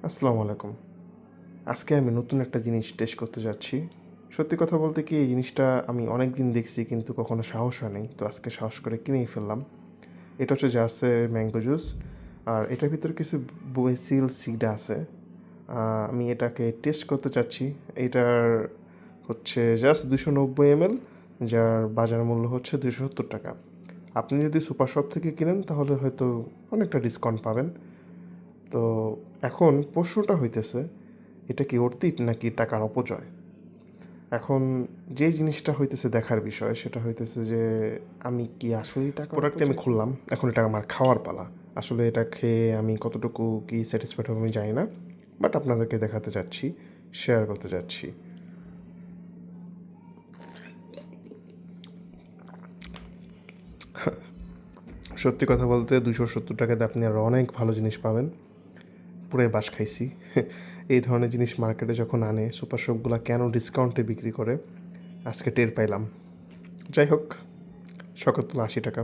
আসসালামু আলাইকুম। আজকে আমি নতুন একটা জিনিস টেস্ট করতে যাচ্ছি। সত্যি কথা বলতে কি এই জিনিসটা আমি অনেক দিন দেখছি কিন্তু কখনো সাহস হয় নাই। তো আজকে সাহস করে কিনেই ফেললাম। এটা হচ্ছে জার্সের ম্যাঙ্গো জুস। আর এটার ভিতরে কিছু বেসিল সিড আছে। আমি এটাকে টেস্ট করতে চাচ্ছি। এটার হচ্ছে জাস্ট 290 ml, যার বাজার মূল্য হচ্ছে 270 টাকা। আপনি যদি সুপার শপ থেকে কিনেন তাহলে হয়তো অনেকটা ডিসকাউন্ট পাবেন। তো এখন প্রশ্নটা হইতেছে, এটা কি অর্থিত নাকি টাকার অপচয়? এখন যে জিনিসটা হইতেছে দেখার বিষয় সেটা হইতেছে যে আমি কি আসলেই টাকা প্রোডাক্টটি আমি খুললাম, এখন এটা আমার খাওয়ার পালা। আসলে এটা খেয়ে আমি কতটুকু কি স্যাটিসফাইড হবো আমি জানি না, বাট আপনাদেরকে দেখাতে চাচ্ছি, শেয়ার করতে চাচ্ছি। সত্যি কথা বলতে 270 টাকাতে আপনি আরও অনেক ভালো জিনিস পাবেন। পুরাই বাস খাইছি। এই ধরনের জিনিস মার্কেটে যখন আনে সুপার শপগুলো কেন ডিসকাউন্টে বিক্রি করে আজকে টের পাইলাম। যাই হোক, শখের তুলা 80 টাকা।